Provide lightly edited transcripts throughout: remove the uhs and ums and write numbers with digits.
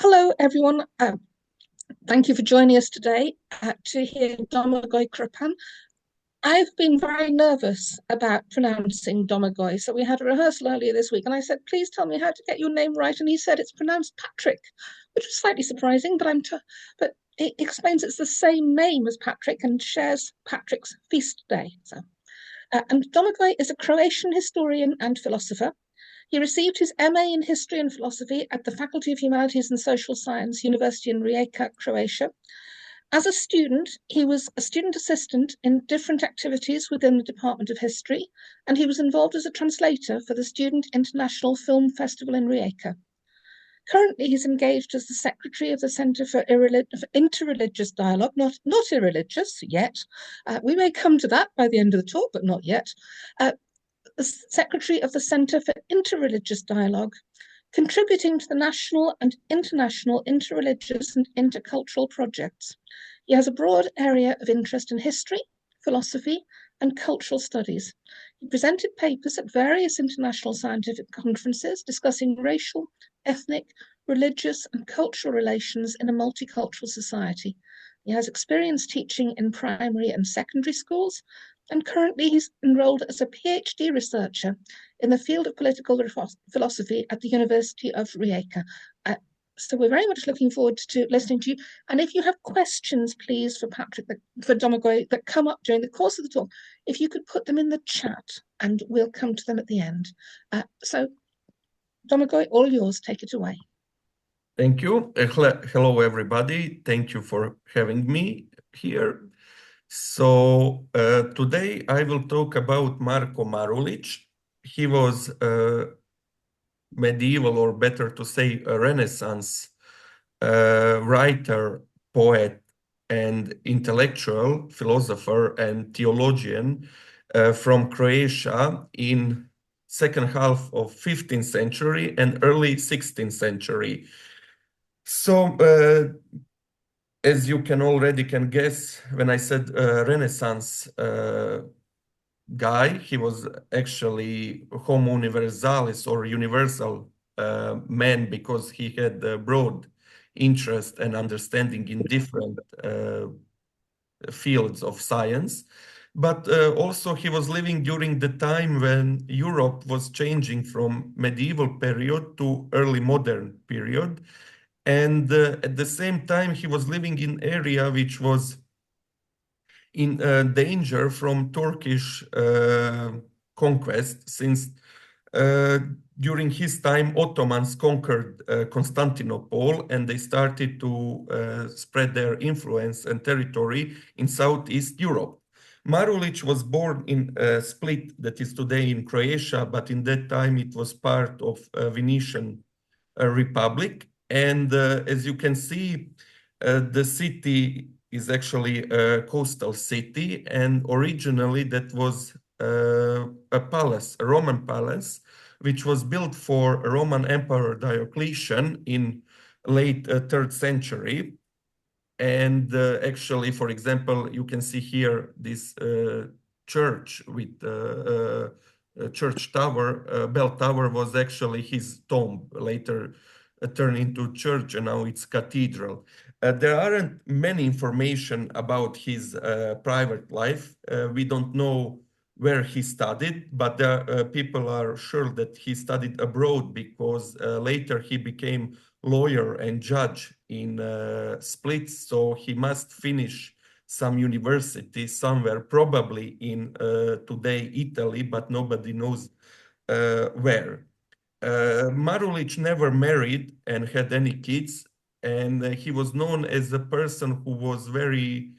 Hello, everyone. Thank you for joining us today to hear Domagoj Krpan. I've been very nervous about pronouncing Domagoj, so we had a rehearsal earlier this week, and I said, "Please tell me how to get your name right," and he said it's pronounced Patrick, which was slightly surprising, but it explains it's the same name as Patrick and shares Patrick's feast day. And Domagoj is a Croatian historian and philosopher. He received his MA in History and Philosophy at the Faculty of Humanities and Social Science, University in Rijeka, Croatia. As a student, he was a student assistant in different activities within the Department of History, and he was involved as a translator for the Student International Film Festival in Rijeka. Currently, he's engaged as the secretary of the Centre for Interreligious Dialogue, not irreligious yet. We may come to that by the end of the talk, but not yet. The secretary of the Centre for Interreligious Dialogue, contributing to the national and international interreligious and intercultural projects. He has a broad area of interest in history, philosophy, and cultural studies. He presented papers at various international scientific conferences discussing racial, ethnic, religious, and cultural relations in a multicultural society. He has experience teaching in primary and secondary schools, and currently he's enrolled as a PhD researcher in the field of political philosophy at the University of Rijeka. So we're very much looking forward to listening to you. And if you have questions, please, for Patrick, for Domagoj, that come up during the course of the talk, if you could put them in the chat and we'll come to them at the end. So Domagoj, all yours, take it away. Thank you. Hello, everybody. Thank you for having me here. So today I will talk about Marko Marulić. He was medieval, or better to say a Renaissance writer, poet, and intellectual philosopher and theologian from Croatia in second half of 15th century and early 16th century. So as you already can guess, when I said Renaissance guy, he was actually homo universalis, or universal man, because he had a broad interest and understanding in different fields of science. But also he was living during the time when Europe was changing from medieval period to early modern period. And at the same time, he was living in area which was in danger from Turkish conquest, since during his time, Ottomans conquered Constantinople, and they started to spread their influence and territory in Southeast Europe. Marulić was born in Split, that is today in Croatia, but in that time it was part of Venetian Republic. And as you can see, the city is actually a coastal city, and originally that was a palace, a Roman palace, which was built for Roman Emperor Diocletian in late 3rd century. And actually, for example, you can see here this church with a church tower, bell tower, was actually his tomb, later turned into church, and now it's cathedral. There aren't many information about his private life. We don't know where he studied, but people are sure that he studied abroad, because later he became lawyer and judge in Split, so he must finish some university somewhere, probably in today Italy, but nobody knows where. Marulić never married and had any kids, and he was known as a person who was very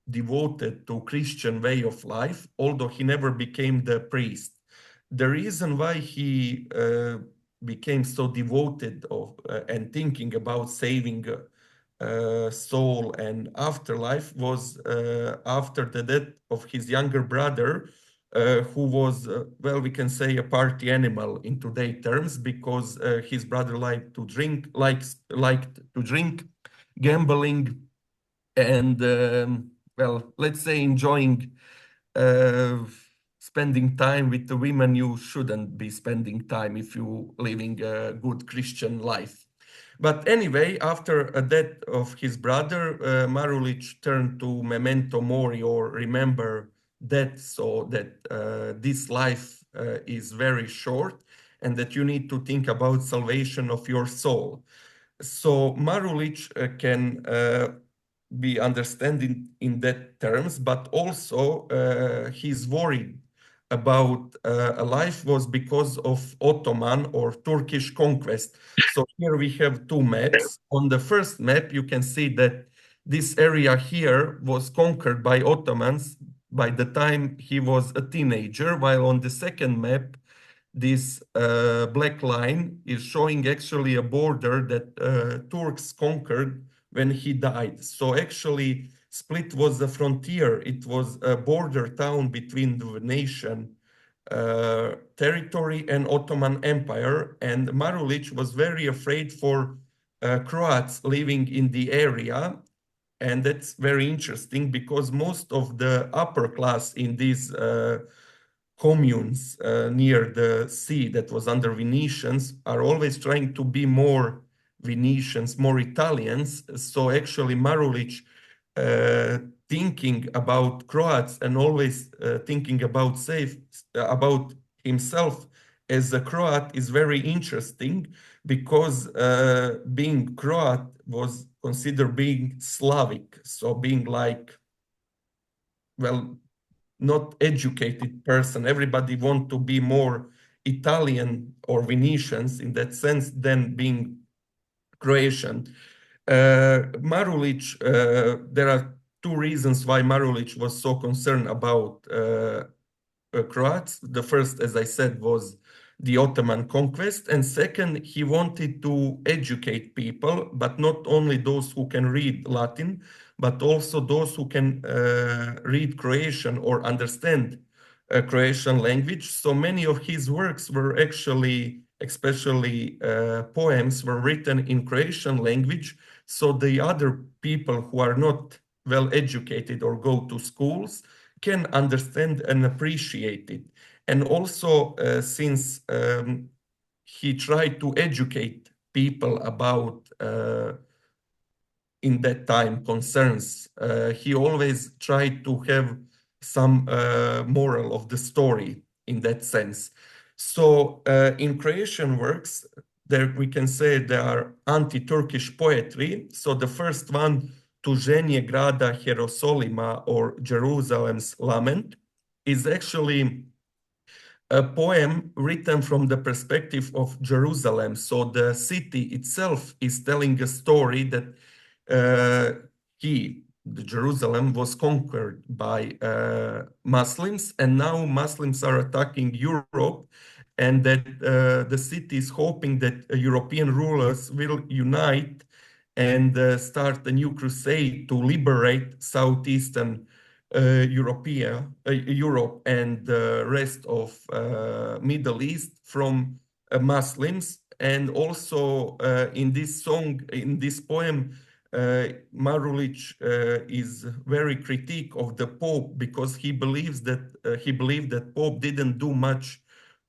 devoted to Christian way of life, although he never became the priest. The reason why he became so devoted and thinking about saving soul and afterlife was after the death of his younger brother, who was, well, we can say a party animal in today's terms, because his brother liked to drink, gambling, and well, let's say enjoying spending time with the women you shouldn't be spending time if you living a good Christian life. But anyway, after a death of his brother, Marulić turned to memento mori, or remember death, so that this life is very short and that you need to think about salvation of your soul. So Marulić can be understanding in that terms, but also he's worried about a life was because of Ottoman or Turkish conquest. So here we have two maps. On the first map, you can see that this area here was conquered by Ottomans by the time he was a teenager, while on the second map, this black line is showing actually a border that Turks conquered when he died. So actually, Split was a frontier. It was a border town between the Venetian territory and Ottoman Empire. And Marulić was very afraid for Croats living in the area. And that's very interesting because most of the upper class in these communes near the sea that was under Venetians are always trying to be more Venetians, more Italians. So actually Marulić thinking about Croats and always thinking about about himself as a Croat is very interesting because being Croat was considered being Slavic, so being like, well, not educated person. Everybody want to be more Italian or Venetians in that sense than being Croatian. Marulić, there are two reasons why Marulić was so concerned about Croats. The first, as I said, was the Ottoman conquest. And second, he wanted to educate people, but not only those who can read Latin, but also those who can read Croatian or understand Croatian language. So many of his works were actually, especially poems, were written in Croatian language. So the other people who are not well educated or go to schools can understand and appreciate it. And also, since he tried to educate people about, in that time, concerns, he always tried to have some moral of the story in that sense. So in Croatian works, there we can say there are anti-Turkish poetry. So the first one, Tuženje grada Jerosolima, or Jerusalem's Lament, is actually a poem written from the perspective of Jerusalem. So the city itself is telling a story that the Jerusalem was conquered by Muslims, and now Muslims are attacking Europe, and that the city is hoping that European rulers will unite and start a new crusade to liberate southeastern Europe and the rest of Middle East from Muslims. And also in this song, in this poem, Marulić is very critique of the Pope because he believes that he believed that Pope didn't do much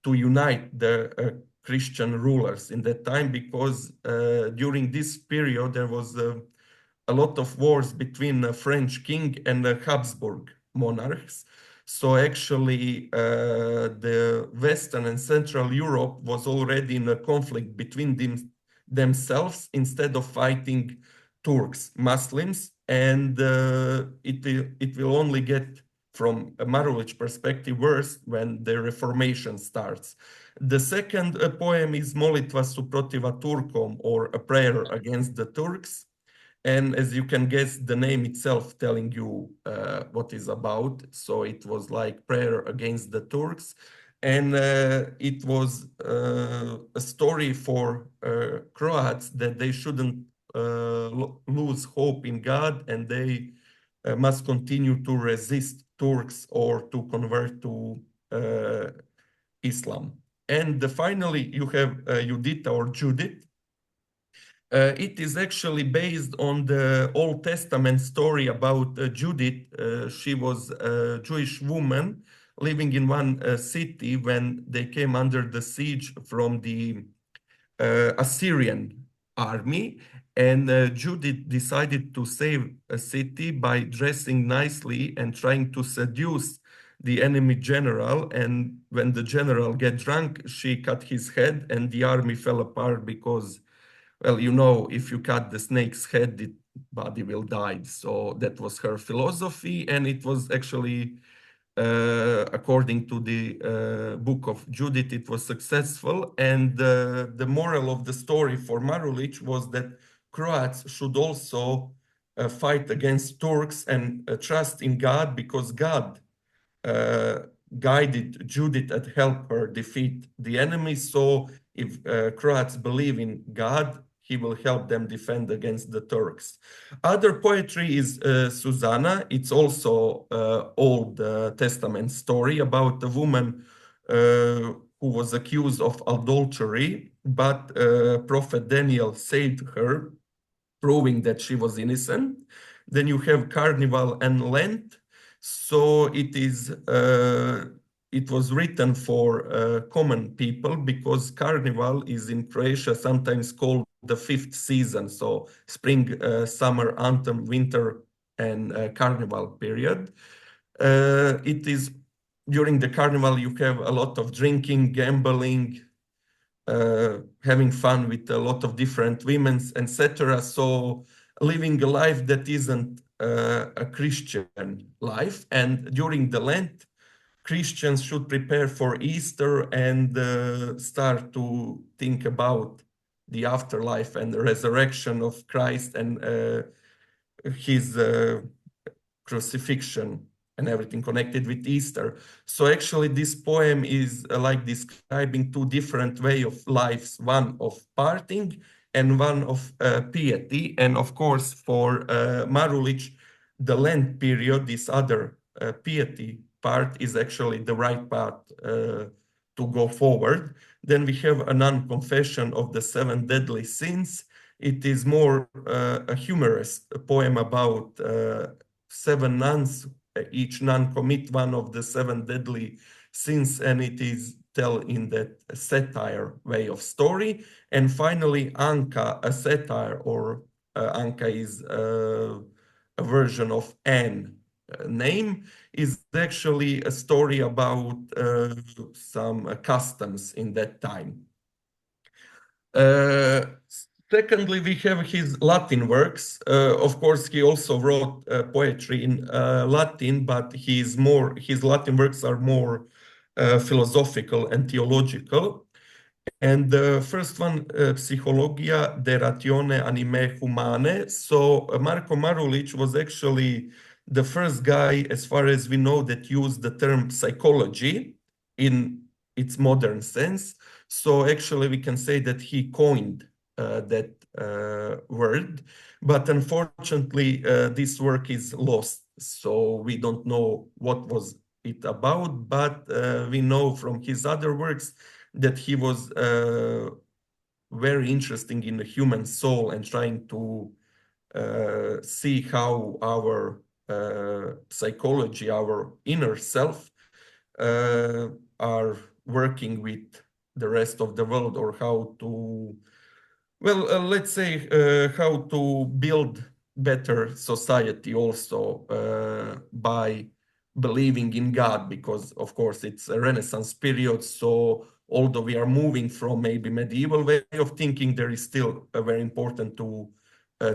to unite the Christian rulers in that time, because during this period there was a lot of wars between the French king and the Habsburg monarchs. So actually the Western and Central Europe was already in a conflict between themselves instead of fighting Turks, Muslims, and it will only get, from a Marulić perspective, worse when the Reformation starts. The second poem is Molitva suprotiva Turkom, or a prayer against the Turks. And as you can guess, the name itself telling you what is about. So it was like prayer against the Turks. And it was a story for Croats that they shouldn't lose hope in God, and they must continue to resist Turks or to convert to Islam. And finally, you have Judita or Judith. It is actually based on the Old Testament story about Judith. She was a Jewish woman living in one city when they came under the siege from the Assyrian army, and Judith decided to save a city by dressing nicely and trying to seduce the enemy general. And when the general get drunk, she cut his head, and the army fell apart because, well, you know, if you cut the snake's head, the body will die. So that was her philosophy, and it was actually, according to the book of Judith, it was successful. And the moral of the story for Marulić was that Croats should also fight against Turks and trust in God, because God guided Judith and helped her defeat the enemy. So if Croats believe in God, he will help them defend against the Turks. Other poetry is Susanna. It's also Old Testament story about a woman who was accused of adultery, but Prophet Daniel saved her, proving that she was innocent. Then you have Carnival and Lent. So it was written for common people, because Carnival is in Croatia sometimes called the fifth season. So spring, summer, autumn, winter, and Carnival period. It is during the Carnival you have a lot of drinking, gambling, having fun with a lot of different women, etc. So living a life that isn't a Christian life. And during the Lent, Christians should prepare for Easter and start to think about the afterlife and the resurrection of Christ and his crucifixion and everything connected with Easter. So actually this poem is like describing two different ways of lives, one of partying and one of piety. And of course for Marulić, the Lent period, this other piety part, is actually the right path to go forward. Then we have a non-confession of the 7 deadly sins. It is more a humorous poem about 7 nuns. Each nun commit one of the 7 deadly sins, and it is tell in that satire way of story. And finally, Anka, a satire, or Anka is a version of Anne name, is actually a story about some customs in that time. Secondly, we have his Latin works. Of course, he also wrote poetry in Latin, but his Latin works are more philosophical and theological. And the first one, Psychologia de ratione animae humane. So Marko Marulić was actually the first guy, as far as we know, that used the term psychology in its modern sense. So actually we can say that he coined that word, but unfortunately this work is lost. So we don't know what was it about, but we know from his other works that he was very interesting in the human soul and trying to see how our psychology, our inner self, are working with the rest of the world, or how to, well, let's say how to build better society also by believing in God, because of course it's a Renaissance period. So although we are moving from maybe medieval way of thinking, there is still very important to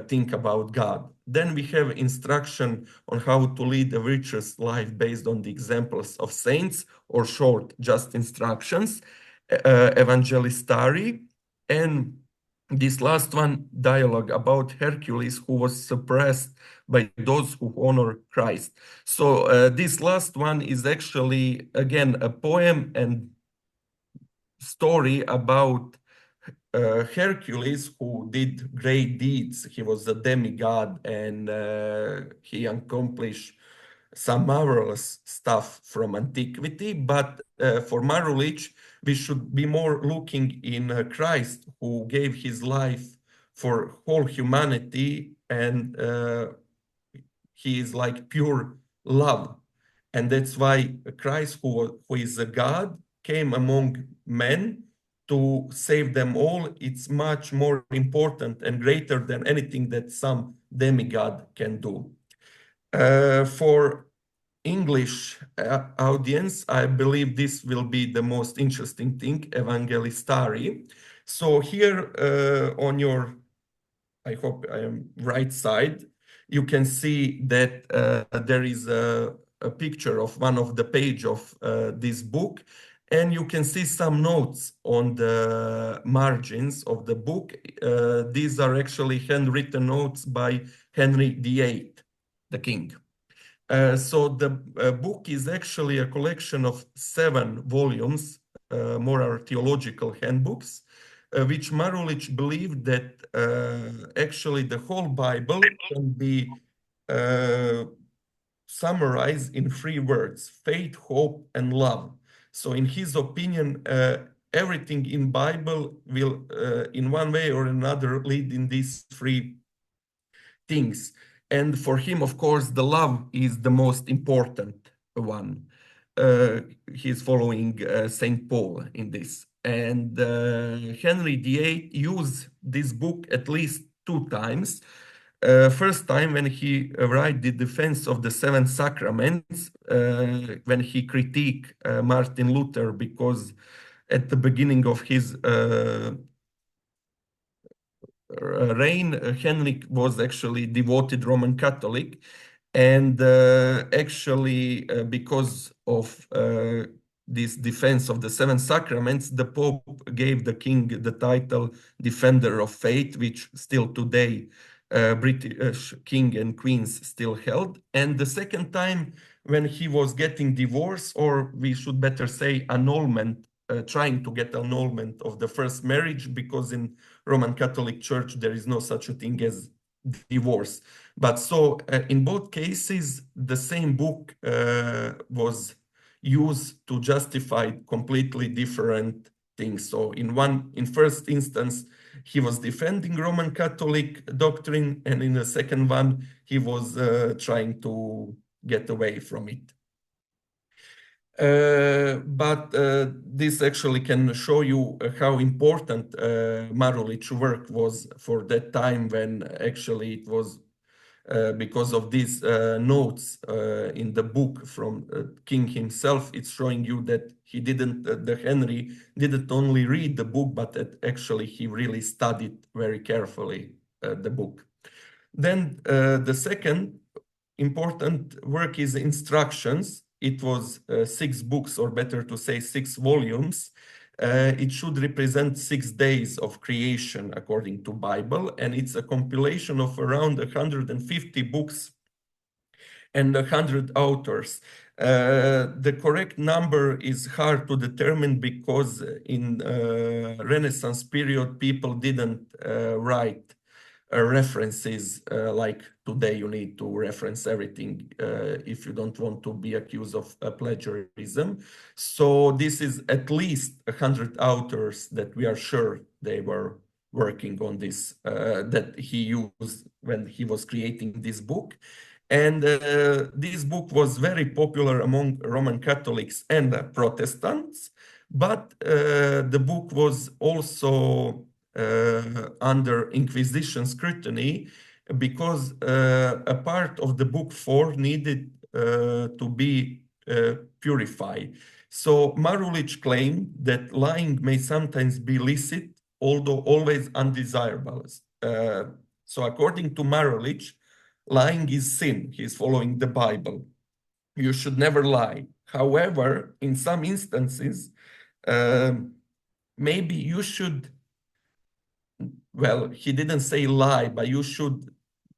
think about God. Then we have instruction on how to lead a virtuous life based on the examples of saints, or short, just instructions, evangelistari. And this last one, dialogue about Hercules, who was suppressed by those who honor Christ. So this last one is actually, again, a poem and story about Hercules, who did great deeds. He was a demigod, and he accomplished some marvelous stuff from antiquity. But for Marulić, we should be more looking in Christ, who gave his life for whole humanity, and he is like pure love. And that's why Christ, who is a God, came among men to save them all, it's much more important and greater than anything that some demigod can do. For English audience, I believe this will be the most interesting thing, Evangelistari. So here on your, I hope I am right side, you can see that there is a picture of one of the page of this book, and you can see some notes on the margins of the book. These are actually handwritten notes by Henry VIII, the king. So the book is actually a collection of 7 volumes, moral theological handbooks, which Marulić believed that actually the whole Bible can be summarized in 3 words: faith, hope, and love. So in his opinion, everything in Bible will, in one way or another, lead in these 3 things. And for him, of course, the love is the most important one. He's following St. Paul in this. And Henry VIII used this book at least 2 times. First time when he wrote the defense of the 7 sacraments, when he critiqued Martin Luther, because at the beginning of his reign, Henrik was actually devoted Roman Catholic, and actually because of this defense of the 7 sacraments, the Pope gave the king the title Defender of Faith, which still today British king and queens still held. And the second time when he was getting divorced, or we should better say annulment, trying to get annulment of the first marriage, because in Roman Catholic Church there is no such a thing as divorce. But so in both cases, the same book was used to justify completely different things. So in first instance, he was defending Roman Catholic doctrine, and in the second one, he was trying to get away from it. But this actually can show you how important Marulić's work was for that time, when actually it was because of these notes in the book from King himself. It's showing you that he didn't, the Henry didn't only read the book, but that actually he really studied very carefully the book. Then the second important work is Instructions. It was 6 books, or better to say 6 volumes. It should represent 6 days of creation according to Bible, and it's a compilation of around 150 books and 100 authors. The correct number is hard to determine, because in Renaissance period people didn't write references like today. You need to reference everything if you don't want to be accused of plagiarism. So this is at least 100 authors that we are sure they were working on this, that he used when he was creating this book. And this book was very popular among Roman Catholics and Protestants, but the book was also under Inquisition scrutiny, because a part of the book 4 needed to be purified. So Marulić claimed that lying may sometimes be illicit, although always undesirable. So according to Marulić, lying is sin. He's following the Bible. You should never lie. However, in some instances, maybe you should, well, he didn't say lie, but you should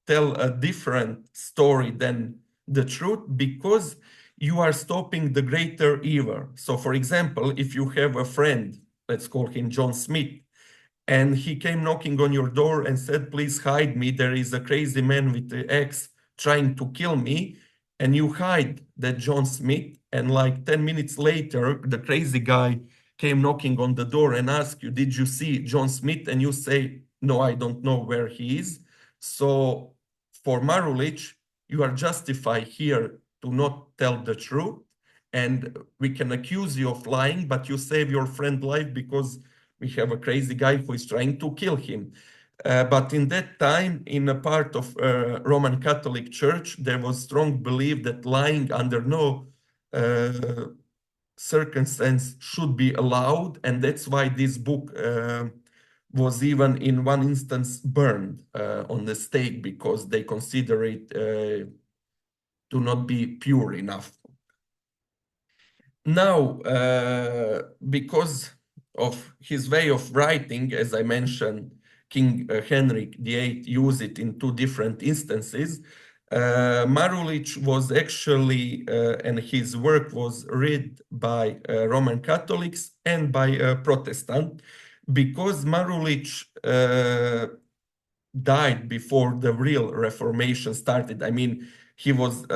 tell a different story than the truth, because you are stopping the greater evil. So for example, if you have a friend, let's call him John Smith, and he came knocking on your door and said, please hide me, there is a crazy man with the axe trying to kill me, and you hide that John Smith, and like 10 minutes later, the crazy guy came knocking on the door and asked you, did you see John Smith? And you say, no, I don't know where he is. So for Marulić, you are justified here to not tell the truth, and we can accuse you of lying, but you save your friend's life, because we have a crazy guy who is trying to kill him. But in that time, in a part of Roman Catholic Church, there was strong belief that lying under no circumstance should be allowed, and that's why this book was even in one instance burned on the stake, because they consider it to not be pure enough. Now, because of his way of writing, as I mentioned, King Henrik VIII used it in two different instances. Marulić was actually, and his work was read by Roman Catholics and by Protestant, because Marulić died before the real Reformation started. I mean, he was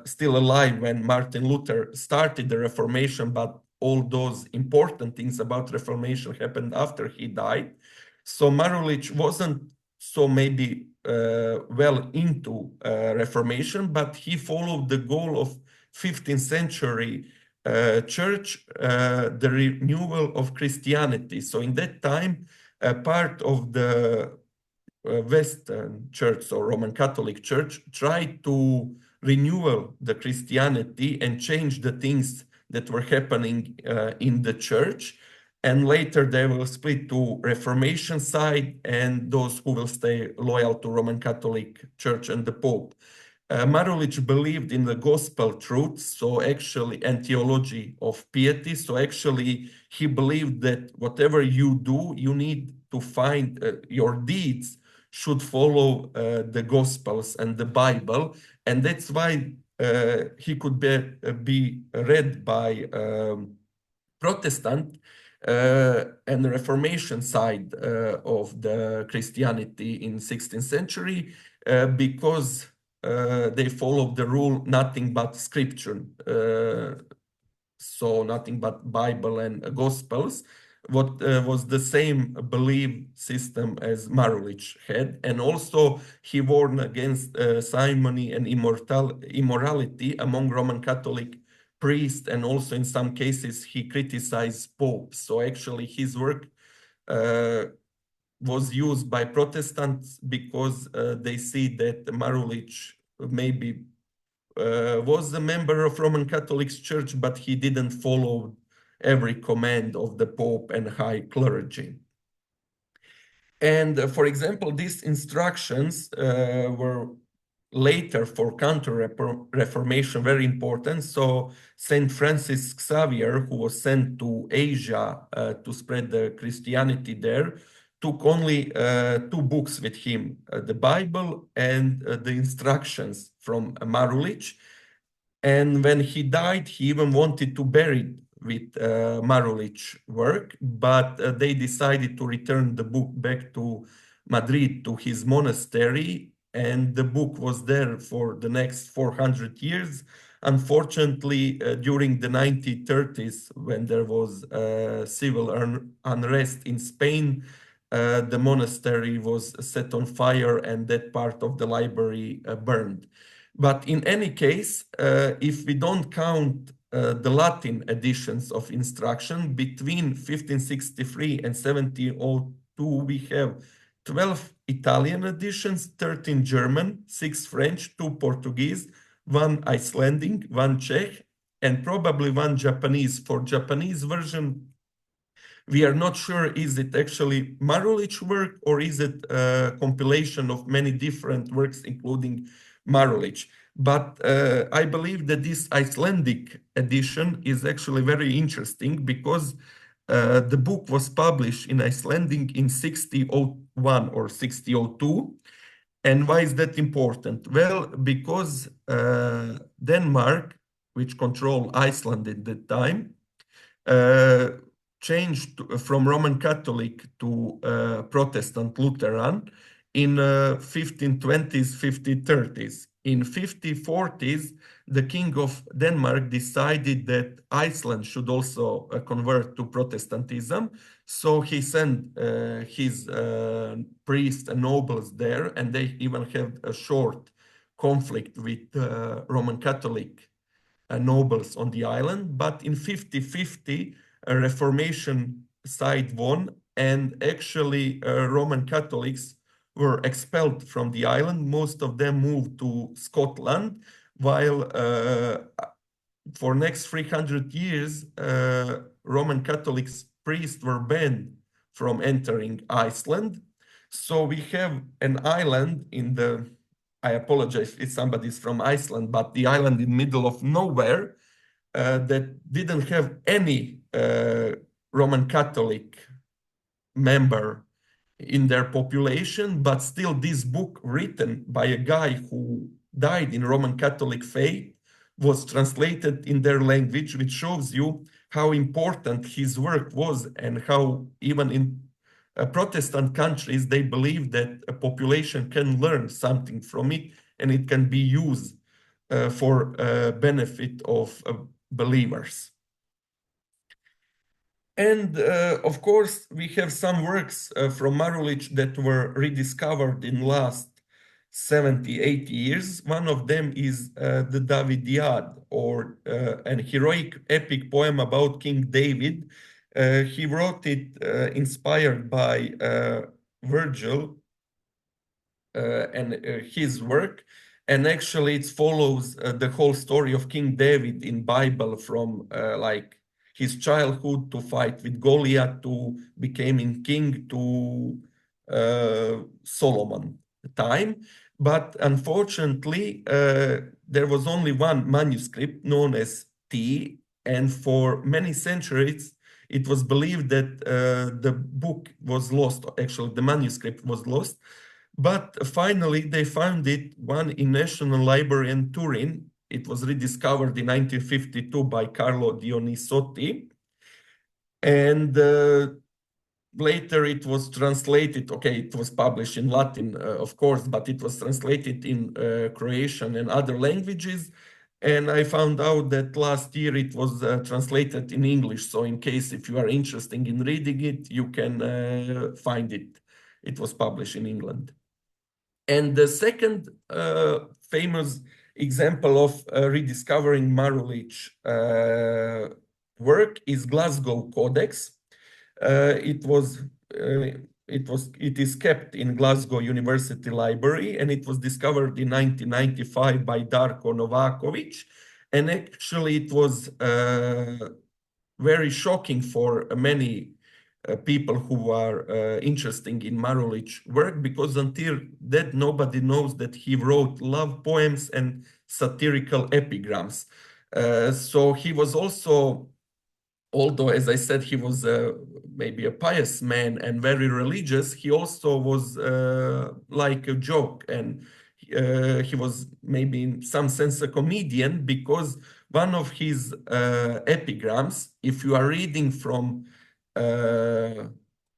still alive when Martin Luther started the Reformation, but all those important things about Reformation happened after he died. So Marulić wasn't so maybe well into Reformation, but he followed the goal of 15th century church, the renewal of Christianity. So in that time, a part of the Western Church or Roman Catholic Church tried to renew the Christianity and change the things that were happening in the church. And later they will split to Reformation side and those who will stay loyal to Roman Catholic Church and the Pope. Marulić believed in the gospel truths, so actually, and theology of piety. So actually, he believed that whatever you do, you need to find your deeds should follow the Gospels and the Bible. And that's why he could be read by Protestant and the Reformation side of the Christianity in 16th century, because they followed the rule, nothing but scripture. So nothing but Bible and Gospels. What was the same belief system as Marulić had. And also he warned against simony and immorality among Roman Catholic priests, and also in some cases he criticized popes. So actually his work was used by Protestants because they see that Marulić maybe was a member of Roman Catholic Church, but he didn't follow every command of the Pope and high clergy. And for example, these instructions were later for counter-reformation very important. So Saint Francis Xavier, who was sent to Asia to spread the Christianity there, took only two books with him, the Bible and the instructions from Marulić. And when he died, he even wanted to bury it with Marulić work, but they decided to return the book back to Madrid, to his monastery, and the book was there for the next 400 years. Unfortunately, during the 1930s, when there was civil unrest in Spain, the monastery was set on fire and that part of the library burned. But in any case, if we don't count the Latin editions of instruction, between 1563 and 1702, we have 12 Italian editions, 13 German, 6 French, 2 Portuguese, 1 Icelandic, 1 Czech, and probably 1 Japanese. For Japanese version, we are not sure, is it actually Marulić work or is it a compilation of many different works, including Marulić. But I believe that this Icelandic edition is actually very interesting because the book was published in Icelandic in 1601 or 1602. And why is that important? Well, because Denmark, which controlled Iceland at that time, changed from Roman Catholic to Protestant Lutheran in 1520s, 1530s. In 1540s, the King of Denmark decided that Iceland should also convert to Protestantism. So he sent his priests and nobles there, and they even had a short conflict with Roman Catholic nobles on the island. But in 1550, a Reformation side won, and actually Roman Catholics were expelled from the island. Most of them moved to Scotland, while for next 300 years, Roman Catholics priests were banned from entering Iceland. So we have an island in the, I apologize if somebody's from Iceland, but the island in the middle of nowhere that didn't have any Roman Catholic member in their population, but still this book written by a guy who died in Roman Catholic faith was translated in their language, which shows you how important his work was and how even in Protestant countries, they believe that a population can learn something from it and it can be used for benefit of believers. And of course, we have some works from Marulić that were rediscovered in last 70, 80 years. One of them is the Davidiad, or an heroic epic poem about King David. He wrote it inspired by Virgil and his work. And actually it follows the whole story of King David in Bible from like his childhood to fight with Goliath to becoming king to Solomon time. But unfortunately, there was only one manuscript known as T, and for many centuries, it was believed that the book was lost. Actually, the manuscript was lost. But finally, they found it, one in National Library in Turin. It was rediscovered in 1952 by Carlo Dionisotti. And later it was translated, okay, it was published in Latin, of course, but it was translated in Croatian and other languages. And I found out that last year it was translated in English. So in case if you are interested in reading it, you can find it. It was published in England. And the second famous example of rediscovering Marulić work is Glasgow Codex. It is kept in Glasgow University Library, and it was discovered in 1995 by Darko Novakovic. And actually, it was very shocking for many people who are interested in Marulić work, because until that nobody knows that he wrote love poems and satirical epigrams. So he was also, although as I said he was maybe a pious man and very religious, he also was like a joke, and he was maybe in some sense a comedian, because one of his epigrams, if you are reading from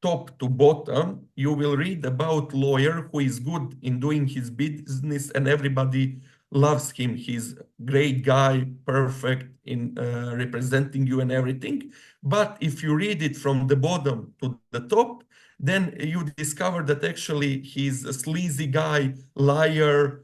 top to bottom, you will read about lawyer who is good in doing his business and everybody loves him. He's great guy, perfect in representing you and everything. But if you read it from the bottom to the top, then you discover that actually he's a sleazy guy, liar,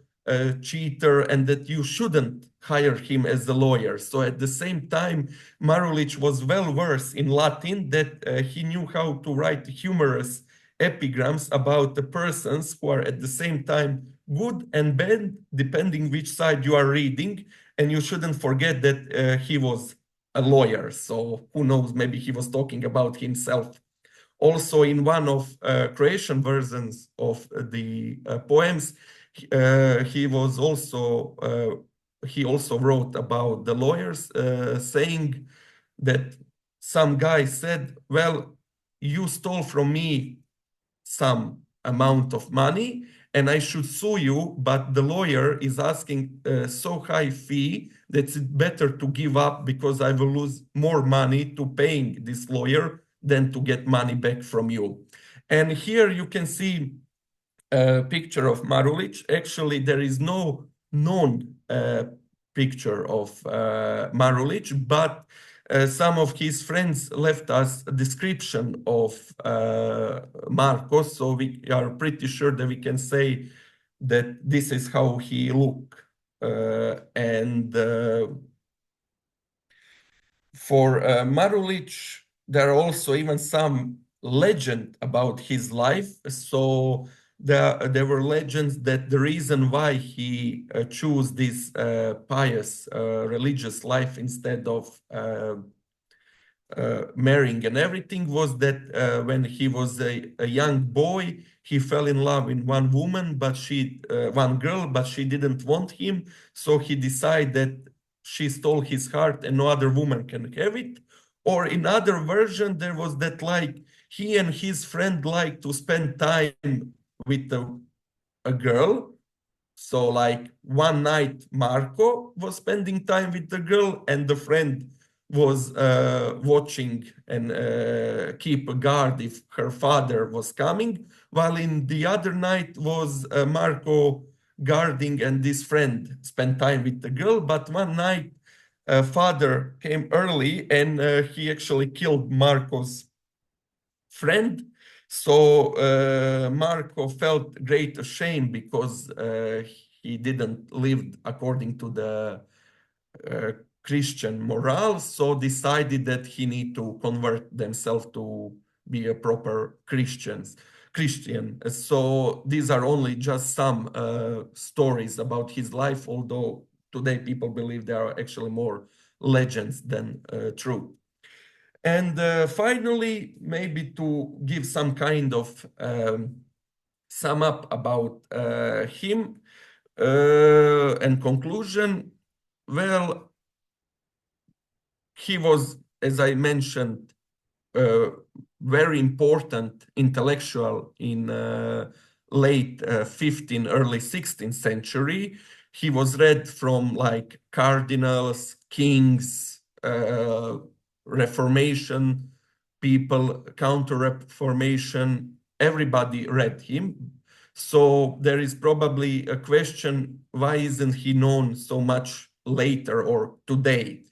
cheater, and that you shouldn't hire him as a lawyer. So at the same time, Marulić was well versed in Latin, that he knew how to write humorous epigrams about the persons who are at the same time good and bad, depending which side you are reading. And you shouldn't forget that he was a lawyer. So who knows, maybe he was talking about himself. Also, in one of Croatian versions of the poems, he also wrote about the lawyers, saying that some guy said, well, you stole from me some amount of money and I should sue you, but the lawyer is asking so high fee that it's better to give up, because I will lose more money to paying this lawyer than to get money back from you. And here you can see a picture of Marulić. Actually, there is no known picture of Marulić, but some of his friends left us a description of Marko, so we are pretty sure that we can say that this is how he looked. For Marulić, there are also even some legend about his life. So there were legends that the reason why he chose this pious religious life instead of marrying and everything was that when he was a young boy, he fell in love with one woman, but one girl, but she didn't want him. So he decided that she stole his heart and no other woman can have it. Or in other version, there was that like he and his friend like to spend time with a girl. So like one night, Marko was spending time with the girl and the friend was watching and keep a guard if her father was coming, while in the other night was Marko guarding and this friend spent time with the girl. But one night, father came early and he actually killed Marko's friend. So Marko felt great shame because he didn't live according to the Christian morals, so decided that he need to convert themselves to be a proper Christian. So these are only just some stories about his life, although today people believe there are actually more legends than truth. And finally, maybe to give some kind of sum up about him and conclusion, well, he was, as I mentioned, very important intellectual in late 15th, early 16th century. He was read from like cardinals, kings, Reformation people, Counter-Reformation, everybody read him. So there is probably a question, why isn't he known so much later or today?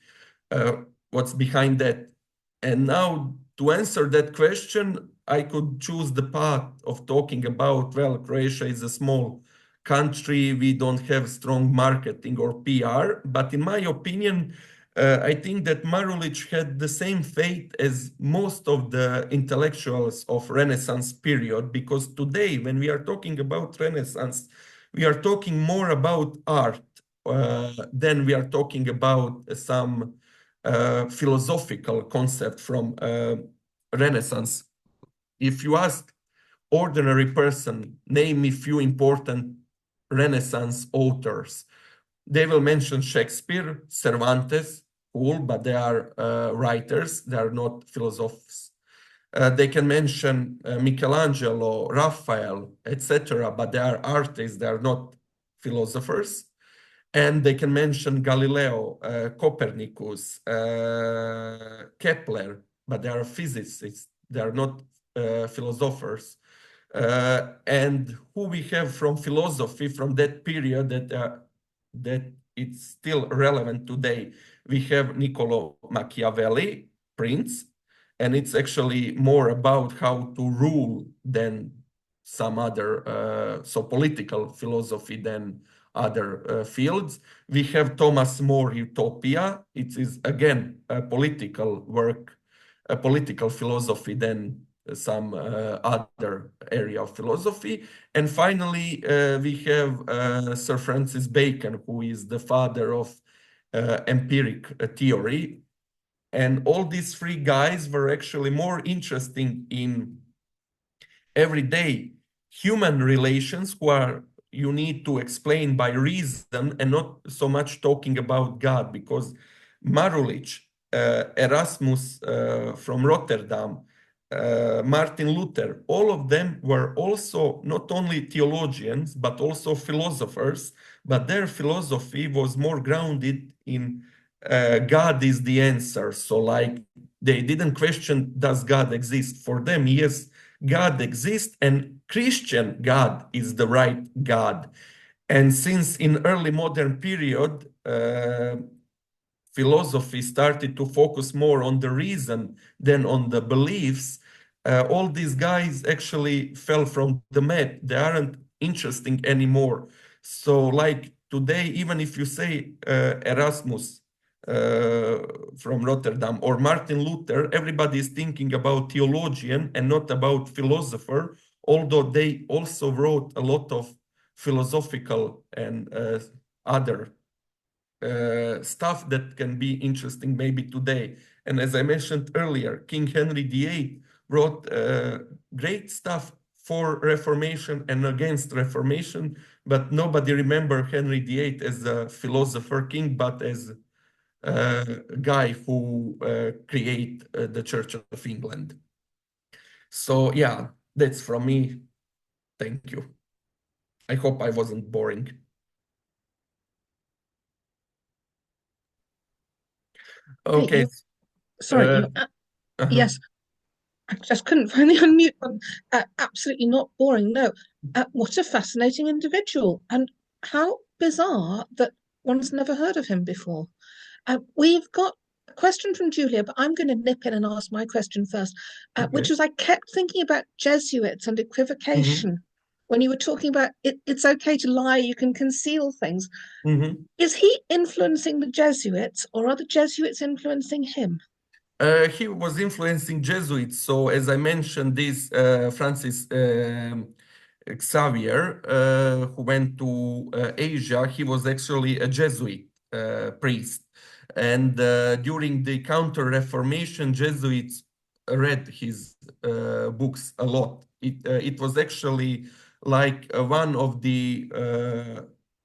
What's behind that? And now to answer that question, I could choose the path of talking about, well, Croatia is a small country, we don't have strong marketing or PR, but in my opinion, I think that Marulić had the same fate as most of the intellectuals of Renaissance period, because today, when we are talking about Renaissance, we are talking more about art than we are talking about some philosophical concept from Renaissance. If you ask ordinary person, name me few important Renaissance authors, they will mention Shakespeare, Cervantes, cool, but they are writers, they are not philosophers. They can mention Michelangelo, Raphael, etc., but they are artists, they are not philosophers. And they can mention Galileo, Copernicus, Kepler, but they are physicists, they are not philosophers. And who we have from philosophy from that period that it's still relevant today. We have Niccolo Machiavelli, Prince, and it's actually more about how to rule than some other, so political philosophy than other fields. We have Thomas More, Utopia. It is again a political work, a political philosophy than some other area of philosophy. And finally, we have Sir Francis Bacon, who is the father of empiric theory. And all these three guys were actually more interesting in everyday human relations, who are you need to explain by reason and not so much talking about God, because Marulić, Erasmus from Rotterdam, Martin Luther, all of them were also not only theologians, but also philosophers, but their philosophy was more grounded in God is the answer. So like they didn't question, does God exist? For them, yes, God exists, and Christian God is the right God. And since in early modern period, philosophy started to focus more on the reason than on the beliefs, all these guys actually fell from the map. They aren't interesting anymore. So like today, even if you say Erasmus from Rotterdam, or Martin Luther, everybody is thinking about theologian and not about philosopher, although they also wrote a lot of philosophical and other stuff that can be interesting maybe today. And as I mentioned earlier, King Henry VIII wrote great stuff for Reformation and against Reformation, but nobody remember Henry VIII as a philosopher king, but as a guy who create the Church of England. So yeah, that's from me. Thank you. I hope I wasn't boring. Okay. Sorry, yes, I just couldn't find the unmute button. Absolutely not boring, no. What a fascinating individual, and how bizarre that one's never heard of him before. We've got a question from Julia, but I'm going to nip in and ask my question first, which was, I kept thinking about Jesuits and equivocation. When you were talking about it's okay to lie, you can conceal things. Is he influencing the Jesuits, or are the Jesuits influencing him? He was influencing Jesuits. So as I mentioned, this Francis Xavier, who went to Asia, he was actually a Jesuit priest. And during the Counter-Reformation, Jesuits read his books a lot. It was actually like one of the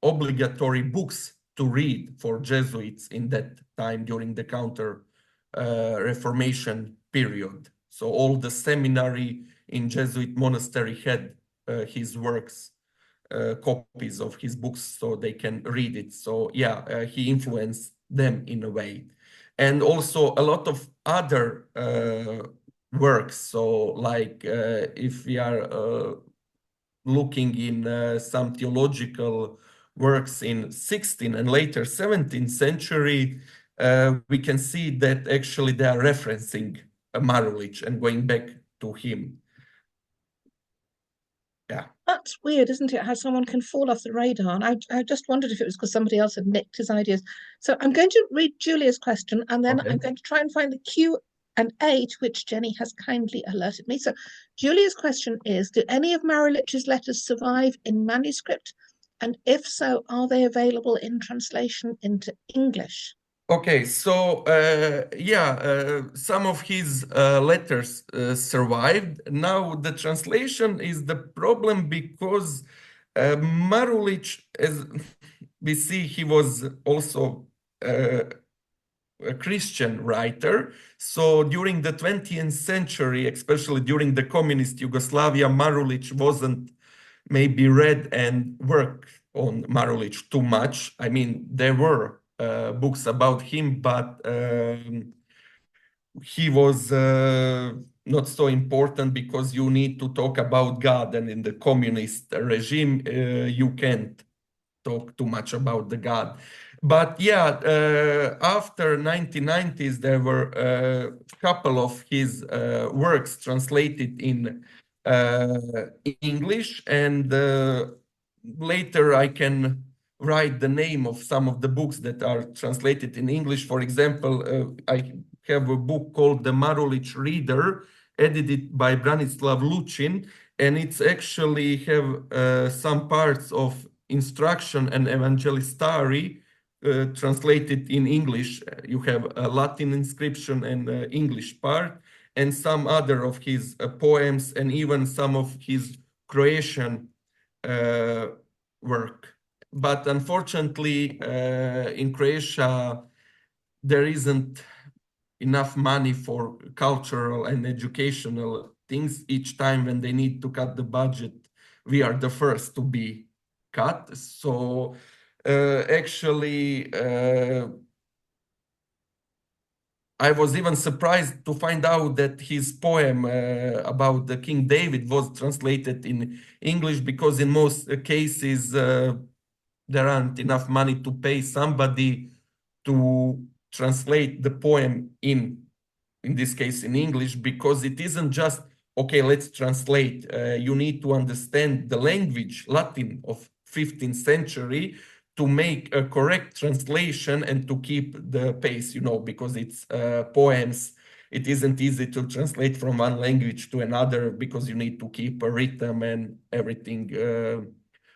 obligatory books to read for Jesuits in that time during the Counter-Reformation period. So all the seminary in Jesuit monastery had his works, copies of his books, so they can read it. So yeah, he influenced them in a way. And also a lot of other works. So like if we are looking in some theological works in 16th and later 17th century, we can see that actually they are referencing Marulić and going back to him. Yeah. That's weird, isn't it? How someone can fall off the radar. And I just wondered if it was because somebody else had nicked his ideas. So I'm going to read Julia's question, and then I'm going to try and find the Q&A to which Jenny has kindly alerted me. So Julia's question is, do any of Marulić's letters survive in manuscript? And if so, are they available in translation into English? Okay, so some of his letters survived. Now the translation is the problem because Marulić, as we see, he was also a Christian writer. So during the 20th century, especially during the communist Yugoslavia, Marulić wasn't maybe read and worked on Marulić too much. I mean, there were books about him, but he was not so important because you need to talk about God, and in the communist regime, you can't talk too much about the God. But yeah, after 1990s, there were a couple of his works translated in English, and later I can write the name of some of the books that are translated in English. For example, I have a book called The Marulić Reader, edited by Branislav Lucin, and it's actually have some parts of instruction and evangelistary translated in English. You have a Latin inscription and English part, and some other of his poems, and even some of his Croatian work. But unfortunately, in Croatia, there isn't enough money for cultural and educational things. Each time when they need to cut the budget, we are the first to be cut. So actually, I was even surprised to find out that his poem about the King David was translated in English, because in most cases there aren't enough money to pay somebody to translate the poem in this case in English, because it isn't just, okay, let's translate. You need to understand the language, Latin of 15th century, to make a correct translation and to keep the pace, you know, because it's poems. It isn't easy to translate from one language to another because you need to keep a rhythm and everything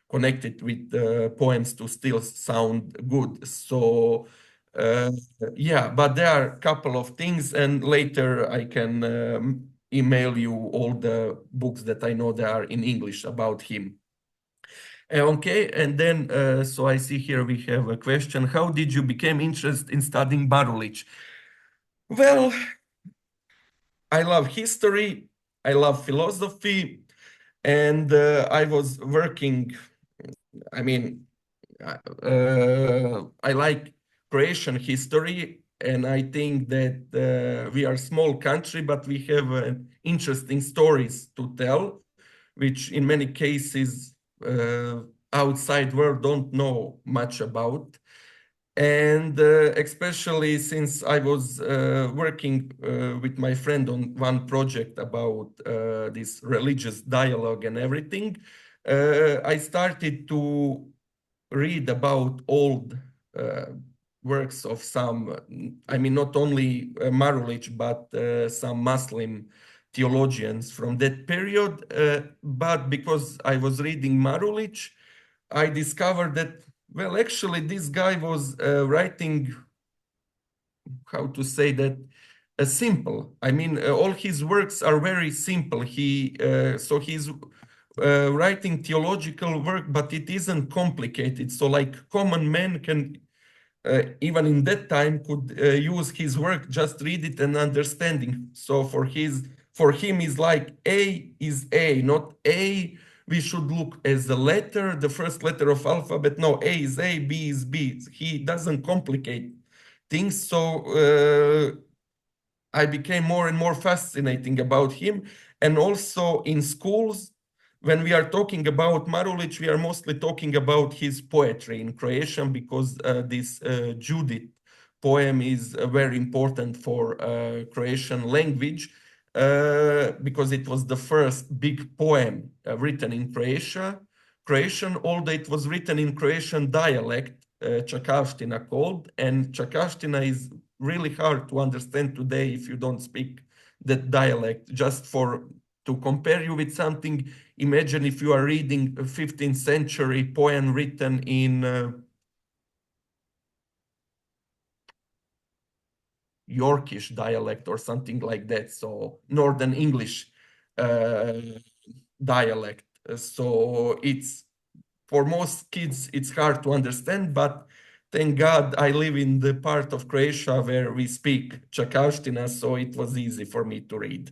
connected with the poems to still sound good. So yeah, but there are a couple of things, and later I can email you all the books that I know that are in English about him. Okay, and then so I see here we have a question. How did you become interested in studying Marulić? Well, I love history, I love philosophy, and I was working, I mean, I like Croatian history, and I think that we are a small country, but we have interesting stories to tell, which in many cases outside world don't know much about. And especially since I was working with my friend on one project about this religious dialogue and everything, I started to read about old works of some, I mean, not only Marulić, but some Muslim theologians from that period. But because I was reading Marulić, I discovered that, well, actually, this guy was writing, how to say that, simple. I mean, all his works are very simple. So he's writing theological work, but it isn't complicated. So like common man can, even in that time, could use his work, just read it and understanding. So for him is like A is A, not A. We should look as a letter, the first letter of alphabet. No, A is A, B is B. He doesn't complicate things. So I became more and more fascinating about him. And also in schools, when we are talking about Marulić, we are mostly talking about his poetry in Croatian, because this Judith poem is very important for Croatian language, because it was the first big poem written in Croatian, although it was written in Croatian dialect, Čakavština called, and Čakavština is really hard to understand today if you don't speak that dialect. Just to compare you with something, imagine if you are reading a 15th century poem written in Yorkish dialect or something like that, so Northern English dialect. So it's, for most kids, it's hard to understand, but thank God I live in the part of Croatia where we speak Čakavština, so it was easy for me to read.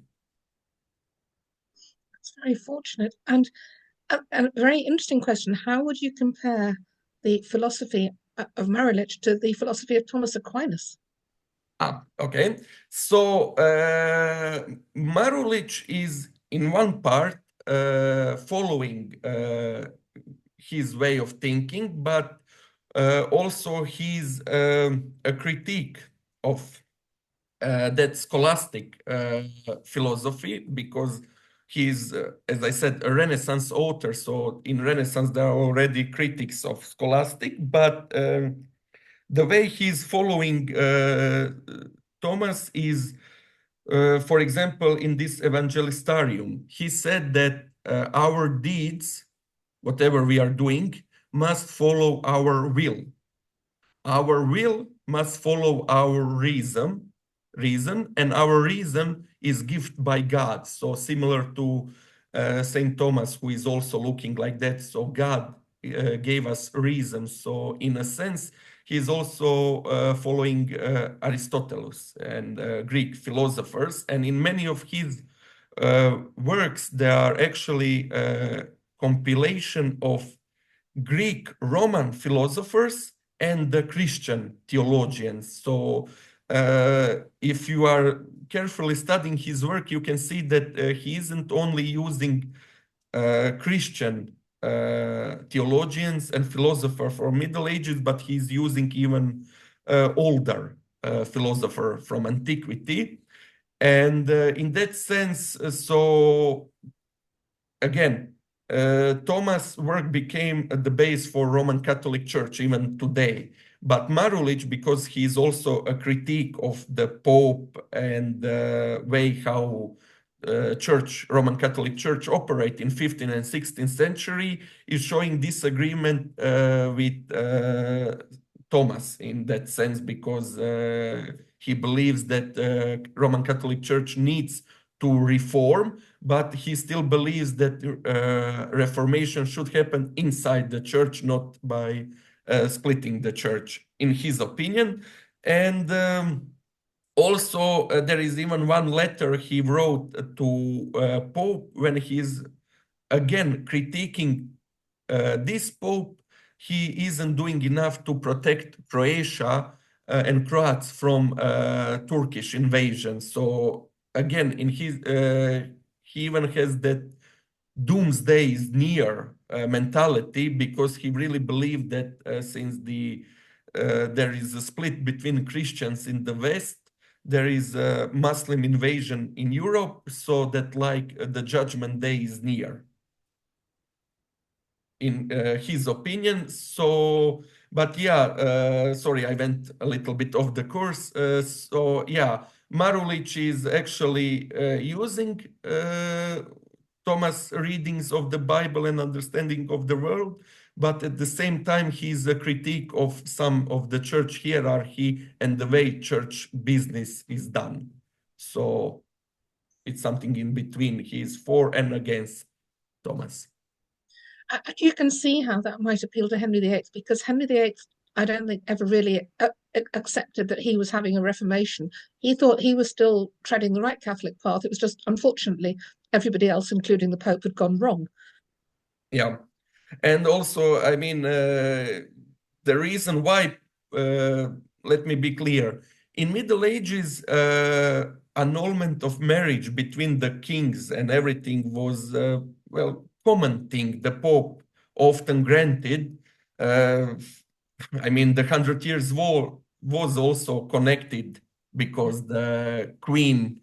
That's very fortunate. And a very interesting question. How would you compare the philosophy of Marulić to the philosophy of Thomas Aquinas? Okay. So Marulić is in one part following his way of thinking, but also he's a critique of that scholastic philosophy, because he's, as I said, a Renaissance author. So in Renaissance, there are already critics of scholastic, but the way he's following Thomas is, for example, in this Evangelistarium, he said that our deeds, whatever we are doing, must follow our will. Our will must follow our reason, and our reason is given by God. So similar to Saint Thomas, who is also looking like that. So God gave us reason. So in a sense, he is also following Aristotle and Greek philosophers. And in many of his works, there are actually compilation of Greek Roman philosophers and the Christian theologians. So if you are carefully studying his work, you can see that he isn't only using Christian theologians and philosophers from Middle Ages, but he's using even older philosopher from antiquity. And in that sense, so again, Thomas' work became the base for Roman Catholic Church even today. But Marulić, because he is also a critique of the Pope and the way how Roman Catholic Church operate in 15th and 16th century, is showing disagreement with Thomas in that sense, because he believes that Roman Catholic Church needs to reform, but he still believes that reformation should happen inside the church, not by splitting the church, in his opinion. And also, there is even one letter he wrote to Pope when he's again critiquing this Pope. He isn't doing enough to protect Croatia and Croats from Turkish invasion. So again, in his he even has that doomsday is near mentality, because he really believed that since there is a split between Christians in the West, there is a Muslim invasion in Europe, so that like the judgment day is near, in his opinion. So, but yeah, sorry, I went a little bit off the course. So yeah, Marulić is actually using Thomas' readings of the Bible and understanding of the world, but at the same time, he's a critique of some of the church hierarchy and the way church business is done. So it's something in between. He's for and against Thomas. You can see how that might appeal to Henry VIII, because Henry VIII, I don't think, ever really accepted that he was having a reformation. He thought he was still treading the right Catholic path. It was just, unfortunately, everybody else, including the Pope, had gone wrong. Yeah. And also, I mean, the reason why, let me be clear, in Middle Ages, annulment of marriage between the kings and everything was, well, common thing. The Pope often granted. I mean, the 100 Years' War was also connected because the Queen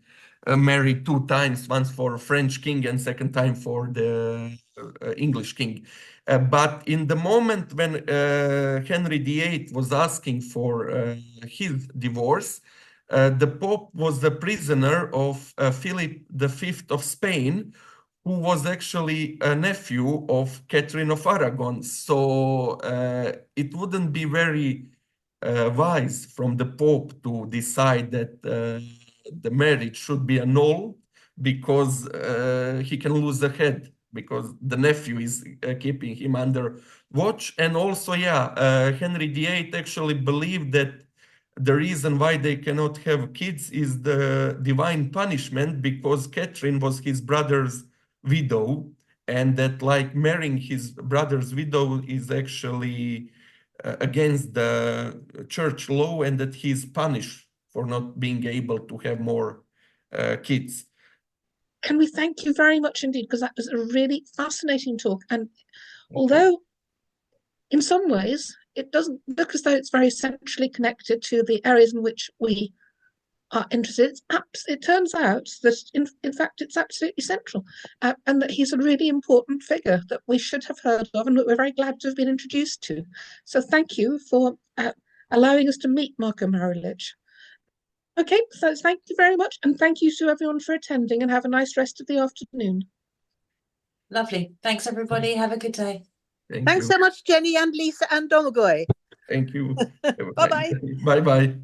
married 2 times, once for a French king and second time for the English king. But in the moment when Henry VIII was asking for his divorce, the Pope was the prisoner of Philip V of Spain, who was actually a nephew of Catherine of Aragon. So it wouldn't be very wise from the Pope to decide that the marriage should be annulled, because he can lose the head, because the nephew is keeping him under watch. And also, yeah, Henry VIII actually believed that the reason why they cannot have kids is the divine punishment, because Catherine was his brother's widow, and that like marrying his brother's widow is actually against the church law, and that he's punished for not being able to have more kids. Can we thank you very much indeed, because that was a really fascinating talk. And although in some ways it doesn't look as though it's very centrally connected to the areas in which we are interested, it turns out that in fact it's absolutely central, and that he's a really important figure that we should have heard of and that we're very glad to have been introduced to. So thank you for allowing us to meet Marko Marulić. Okay, so thank you very much, and thank you to everyone for attending, and have a nice rest of the afternoon. Lovely. Thanks, everybody. Have a good day. Thanks so much, Jenny and Lisa and Domagoj. Thank you. Bye-bye. Bye-bye.